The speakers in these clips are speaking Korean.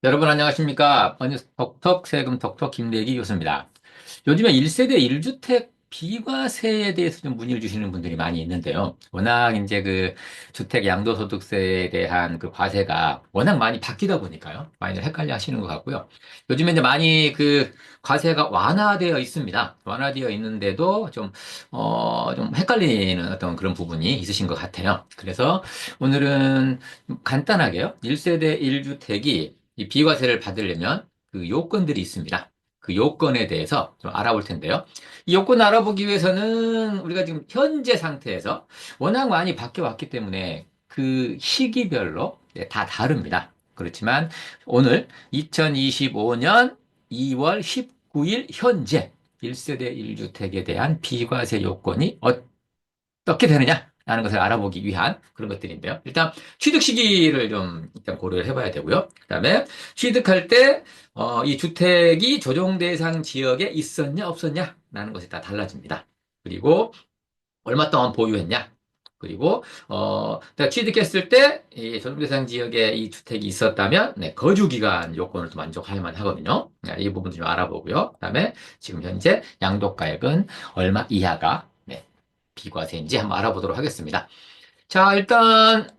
여러분 안녕하십니까? 덕톡 세금 덕톡 김대기 교수입니다. 요즘에 1세대 1주택 비과세에 대해서 좀 문의를 주시는 분들이 많이 있는데요. 워낙 이제 그 주택 양도소득세에 대한 그 과세가 워낙 많이 바뀌다 보니까요. 많이들 헷갈려 하시는 것 같고요. 요즘에 이제 많이 그 과세가 완화되어 있습니다. 완화되어 있는데도 좀 헷갈리는 어떤 그런 부분이 있으신 것 같아요. 그래서 오늘은 간단하게요. 1세대 1주택이 이 비과세를 받으려면 그 요건들이 있습니다. 그 요건에 대해서 좀 알아볼 텐데요. 이 요건 알아보기 위해서는 우리가 지금 현재 상태에서 워낙 많이 바뀌어 왔기 때문에 그 시기별로 다 다릅니다. 그렇지만 오늘 2025년 2월 19일 현재 1세대 1주택에 대한 비과세 요건이 어떻게 되느냐라는 것을 알아보기 위한 그런 것들인데요. 일단 취득 시기를 좀 일단 고려를 해봐야 되고요. 그다음에 취득할 때 이 주택이 조정 대상 지역에 있었냐 없었냐라는 것이 다 달라집니다. 그리고 얼마 동안 보유했냐. 그리고 내가 취득했을 때 이 조정 대상 지역에 이 주택이 있었다면 네, 거주 기간 요건을 또 만족할 만하거든요. 네, 이 부분 좀 알아보고요. 그다음에 지금 현재 양도가액은 얼마 이하가 네, 비과세인지 한번 알아보도록 하겠습니다. 자, 일단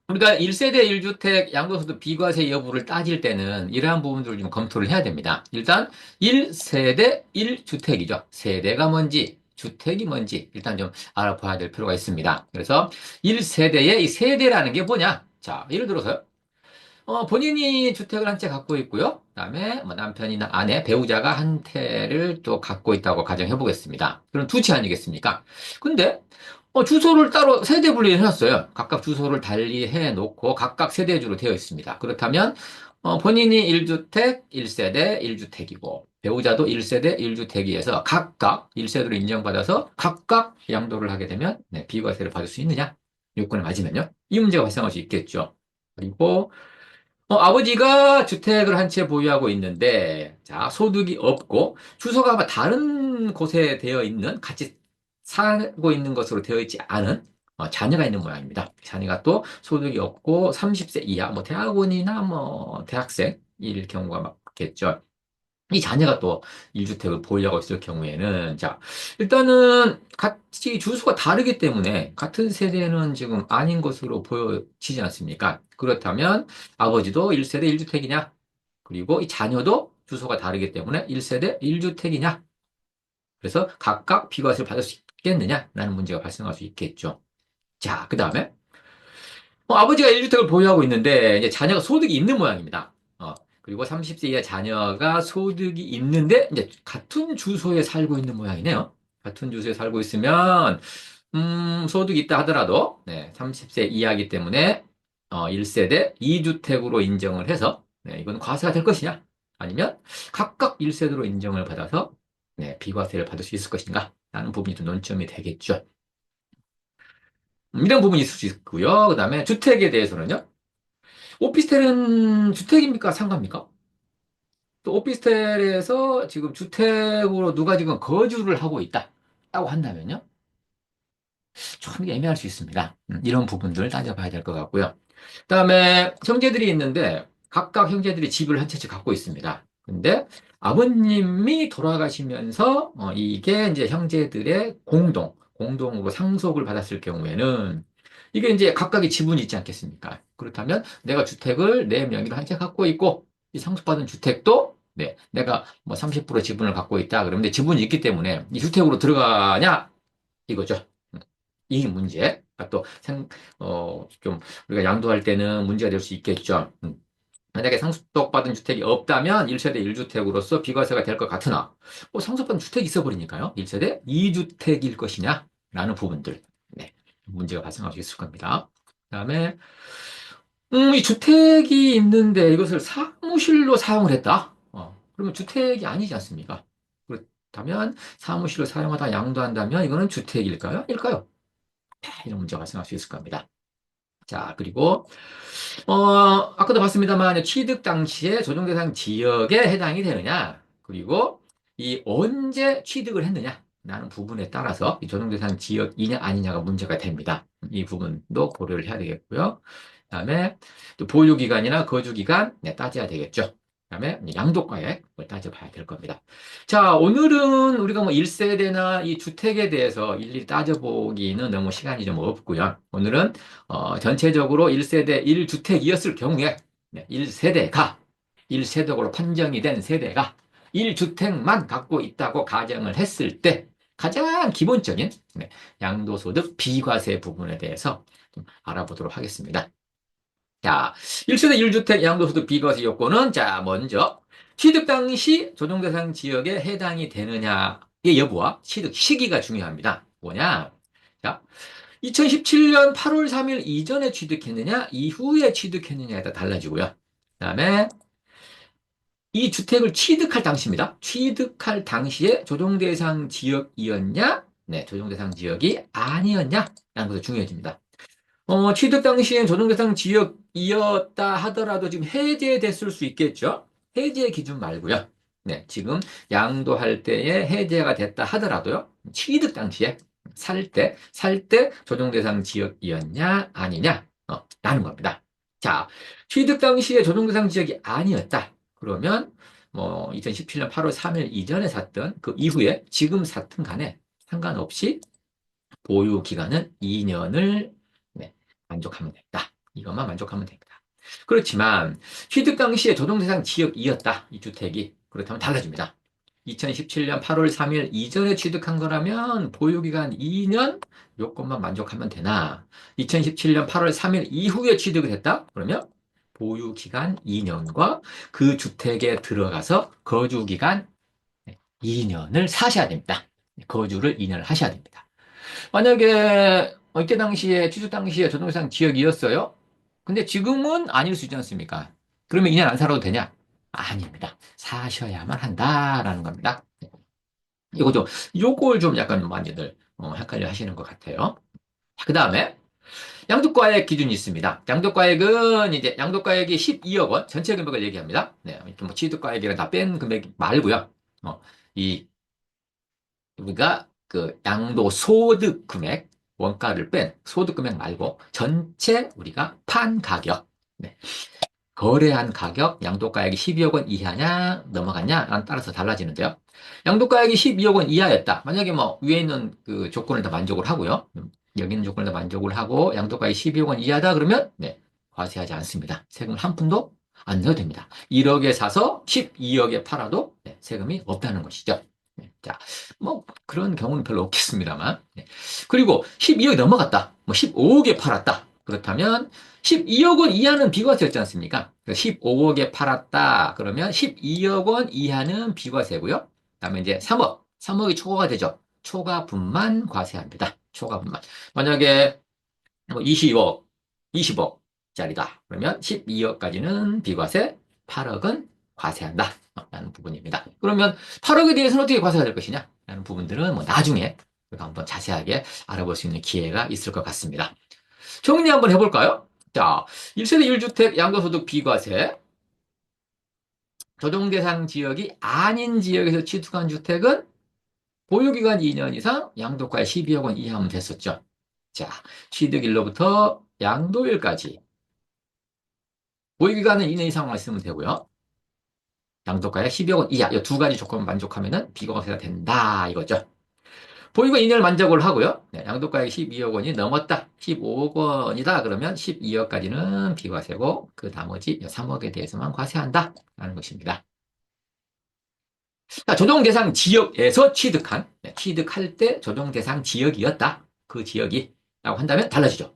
우리가 1세대 1주택 양도소득 비과세 여부를 따질 때는 이러한 부분들을 좀 검토를 해야 됩니다. 일단 1세대 1주택이죠. 세대가 뭔지, 주택이 뭔지 일단 좀 알아봐야 될 필요가 있습니다. 그래서 1세대의 이 세대라는 게 뭐냐? 자, 예를 들어서요. 본인이 주택을 한 채 갖고 있고요. 그다음에 뭐 남편이나 아내, 배우자가 한 채를 또 갖고 있다고 가정해 보겠습니다. 그럼 두 채 아니겠습니까? 근데 주소를 따로 세대 분리를 해놨어요. 각각 주소를 달리해 놓고 각각 세대주로 되어 있습니다. 그렇다면 본인이 1주택, 1세대, 1주택이고 배우자도 1세대, 1주택이어서 각각 1세대로 인정받아서 각각 양도를 하게 되면 네, 비과세를 받을 수 있느냐? 요건을 맞으면요. 이 문제가 발생할 수 있겠죠. 그리고 아버지가 주택을 한 채 보유하고 있는데, 자, 소득이 없고, 주소가 아마 다른 곳에 되어 있는, 같이 살고 있는 것으로 되어 있지 않은, 자녀가 있는 모양입니다. 자녀가 또 소득이 없고, 30세 이하, 뭐, 대학원이나 뭐, 대학생일 경우가 많겠죠. 이 자녀가 또 1주택을 보유하고 있을 경우에는, 자, 일단은 같이 주소가 다르기 때문에 같은 세대는 지금 아닌 것으로 보여지지 않습니까? 그렇다면 아버지도 1세대 1주택이냐? 그리고 이 자녀도 주소가 다르기 때문에 1세대 1주택이냐? 그래서 각각 비과세를 받을 수 있겠느냐? 라는 문제가 발생할 수 있겠죠. 자, 그 다음에 아버지가 1주택을 보유하고 있는데 이제 자녀가 소득이 있는 모양입니다. 그리고 30세 이하 자녀가 소득이 있는데 이제 같은 주소에 살고 있는 모양이네요. 같은 주소에 살고 있으면 소득이 있다 하더라도 네, 30세 이하이기 때문에 1세대 2주택으로 인정을 해서 네, 이건 과세가 될 것이냐? 아니면 각각 1세대로 인정을 받아서 네, 비과세를 받을 수 있을 것인가? 라는 부분이 좀 논점이 되겠죠. 이런 부분이 있을 수 있고요. 그 다음에 주택에 대해서는요. 오피스텔은 주택입니까? 상가입니까? 또 오피스텔에서 지금 주택으로 누가 지금 거주를 하고 있다고 한다면요. 좀 애매할 수 있습니다. 이런 부분들을 따져봐야 될 것 같고요. 그다음에 형제들이 있는데 각각 형제들이 집을 한 채씩 갖고 있습니다. 근데 아버님이 돌아가시면서 이게 이제 형제들의 공동으로 상속을 받았을 경우에는 이게 이제 각각의 지분이 있지 않겠습니까? 그렇다면 내가 주택을 내 명의로 한 채 갖고 있고 이 상속받은 주택도 네, 내가 뭐 30% 지분을 갖고 있다. 그러면 지분이 있기 때문에 이 주택으로 들어가냐 이거죠. 이 문제. 또 좀 우리가 양도할 때는 문제가 될 수 있겠죠. 만약에 상속받은 주택이 없다면 1세대 1주택으로서 비과세가 될 것 같으나 상속받은 주택이 있어버리니까요. 1세대 2주택일 것이냐? 라는 부분들. 네, 문제가 발생할 수 있을 겁니다. 그다음에 이 주택이 있는데 이것을 사무실로 사용을 했다. 그러면 주택이 아니지 않습니까? 그렇다면 사무실로 사용하다 양도한다면 이거는 주택일까요? 아닐까요? 이런 문제가 발생할 수 있을 겁니다. 자, 그리고 아까도 봤습니다만 취득 당시에 조정 대상 지역에 해당이 되느냐, 그리고 이 언제 취득을 했느냐 라는 부분에 따라서 이 조정 대상 지역이냐 아니냐가 문제가 됩니다. 이 부분도 고려를 해야 되겠고요. 그다음에 또 보유기간이나 거주기간 네, 따져야 되겠죠. 그다음에 양도가액을 따져봐야 될 겁니다. 자, 오늘은 우리가 뭐 1세대나 이 주택에 대해서 일일이 따져보기는 너무 시간이 좀 없고요. 오늘은 전체적으로 1세대 1주택이었을 경우에 1세대가 1세대로 판정이 된 세대가 1주택만 갖고 있다고 가정을 했을 때 가장 기본적인 양도소득 비과세 부분에 대해서 좀 알아보도록 하겠습니다. 자, 1세대 1주택 양도소득 비과세 요건은, 자, 먼저, 취득 당시 조정대상 지역에 해당이 되느냐의 여부와 취득 시기가 중요합니다. 뭐냐? 자, 2017년 8월 3일 이전에 취득했느냐, 이후에 취득했느냐에 따라 달라지고요. 그 다음에, 이 주택을 취득할 당시입니다. 취득할 당시에 조정대상 지역이었냐, 네, 조정대상 지역이 아니었냐, 라는 것이 중요해집니다. 취득 당시엔 조정대상 지역이었다 하더라도 지금 해제됐을 수 있겠죠? 해제 기준 말고요. 네, 지금 양도할 때에 해제가 됐다 하더라도요. 취득 당시에 살 때 조정대상 지역이었냐, 아니냐, 라는 겁니다. 자, 취득 당시에 조정대상 지역이 아니었다. 그러면, 2017년 8월 3일 이전에 샀던 그 이후에 지금 샀든 간에 상관없이 보유 기간은 2년을 만족하면 됩니다. 이것만 만족하면 됩니다. 그렇지만 취득 당시에 조정대상 지역이었다. 이 주택이. 그렇다면 달라집니다. 2017년 8월 3일 이전에 취득한 거라면 보유기간 2년 요건만 만족하면 되나 2017년 8월 3일 이후에 취득을 했다? 그러면 보유기간 2년과 그 주택에 들어가서 거주기간 2년을 사셔야 됩니다. 거주를 2년을 하셔야 됩니다. 만약에 이때 당시에 취득 당시에 조정상 지역이었어요. 근데 지금은 아닐 수 있지 않습니까? 그러면 2년 안 살아도 되냐? 아닙니다. 사셔야만 한다라는 겁니다. 이거 좀 요걸 좀 약간 많이들 헷갈려 하시는 것 같아요. 그 다음에 양도가액 기준이 있습니다. 양도가액은 이제 양도가액이 12억 원 전체 금액을 얘기합니다. 네, 이렇게 뭐 취득가액이랑 다 뺀 금액 말고요. 이 우리가 그 양도 소득 금액, 원가를 뺀 소득 금액 말고 전체 우리가 판 가격, 네. 거래한 가격, 양도가액이 12억 원 이하냐, 넘어갔냐에 따라서 달라지는데요. 양도가액이 12억 원 이하였다. 만약에 뭐 위에 있는 그 조건을 다 만족을 하고요. 여기 있는 조건을 다 만족을 하고 양도가액이 12억 원 이하다 그러면 과세하지 않습니다. 세금 한 푼도 안 내도 됩니다. 1억에 사서 12억에 팔아도 세금이 없다는 것이죠. 자, 뭐 그런 경우는 별로 없겠습니다만. 그리고 12억이 넘어갔다. 뭐 15억에 팔았다. 그렇다면 12억 원 이하는 비과세였지 않습니까? 15억에 팔았다. 그러면 12억 원 이하는 비과세고요. 그다음에 이제 3억이 초과가 되죠. 초과분만 과세합니다. 초과분만. 만약에 뭐 20억, 20억짜리다. 그러면 12억까지는 비과세, 8억은 과세한다. 라는 부분입니다. 그러면 8억에 대해서는 어떻게 과세가 될 것이냐? 라는 부분들은 뭐 나중에 우리가 한번 자세하게 알아볼 수 있는 기회가 있을 것 같습니다. 정리 한번 해볼까요? 자, 1세대 1주택 양도소득 비과세. 조정대상 지역이 아닌 지역에서 취득한 주택은 보유기간 2년 이상 양도가에 12억 원 이하면 됐었죠. 자, 취득일로부터 양도일까지. 보유기간은 2년 이상만 있으면 되고요. 양도가에 12억 원 이하. 이 두 가지 조건을 만족하면 비과세가 된다. 이거죠. 보유가 2년을 만족을 하고요. 양도가액 12억 원이 넘었다. 15억 원이다. 그러면 12억까지는 비과세고 그 나머지 3억에 대해서만 과세한다. 라는 것입니다. 자, 조정 대상 지역에서 취득할 때 조정 대상 지역이었다. 그 지역이 라고 한다면 달라지죠.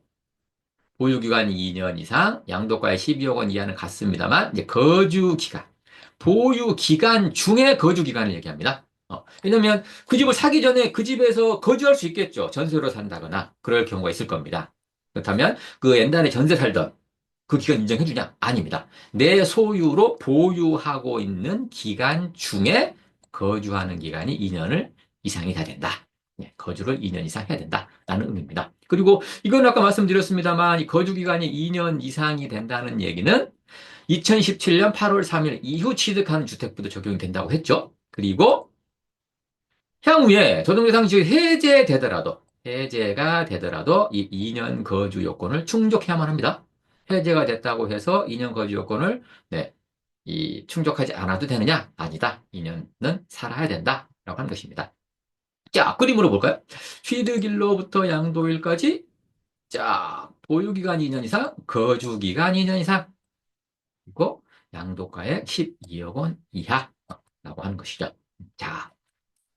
보유기간 2년 이상, 양도가액 12억 원 이하는 같습니다만 이제 거주기간, 보유기간 중에 거주기간을 얘기합니다. 왜냐면 그 집을 사기 전에 그 집에서 거주할 수 있겠죠. 전세로 산다거나 그럴 경우가 있을 겁니다. 그렇다면 그 옛날에 전세 살던 그 기간 인정해 주냐? 아닙니다. 내 소유로 보유하고 있는 기간 중에 거주하는 기간이 2년을 이상이 돼야 된다. 거주를 2년 이상 해야 된다라는 의미입니다. 그리고 이건 아까 말씀드렸습니다만 이 거주 기간이 2년 이상이 된다는 얘기는 2017년 8월 3일 이후 취득하는 주택부도 적용이 된다고 했죠. 그리고 향후에 조정대상 지역이 해제가 되더라도 이 2년 거주 요건을 충족해야만 합니다. 해제가 됐다고 해서 2년 거주 요건을 네, 충족하지 않아도 되느냐? 아니다. 2년은 살아야 된다. 라고 하는 것입니다. 자, 그림으로 볼까요? 취득일로부터 양도일까지 자, 보유기간 2년 이상, 거주기간 2년 이상, 그리고 양도가액 12억 원 이하라고 하는 것이죠. 자,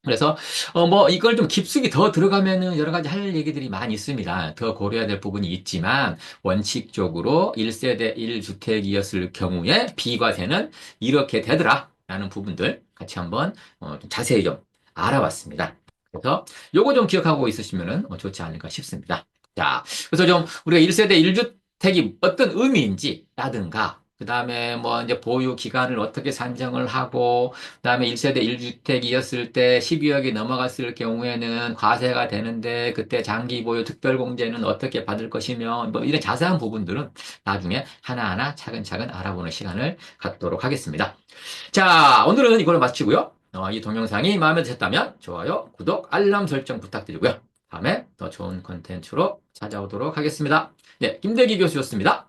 그래서 뭐 이걸 좀 깊숙이 더 들어가면은 여러 가지 할 얘기들이 많이 있습니다. 더 고려해야 될 부분이 있지만 원칙적으로 1세대 1주택이었을 경우에 비과세는 이렇게 되더라라는 부분들 같이 한번 좀 자세히 좀 알아봤습니다. 그래서 요거 좀 기억하고 있으시면은 좋지 않을까 싶습니다. 자, 그래서 좀 우리가 1세대 1주택이 어떤 의미인지라든가 그다음에 뭐 이제 보유 기간을 어떻게 산정을 하고 그다음에 1세대 1주택이었을 때 12억이 넘어갔을 경우에는 과세가 되는데 그때 장기 보유 특별공제는 어떻게 받을 것이며 뭐 이런 자세한 부분들은 나중에 하나하나 차근차근 알아보는 시간을 갖도록 하겠습니다. 자, 오늘은 이걸로 마치고요. 이 동영상이 마음에 드셨다면 좋아요, 구독, 알람 설정 부탁드리고요. 다음에 더 좋은 컨텐츠로 찾아오도록 하겠습니다. 네, 김대기 교수였습니다.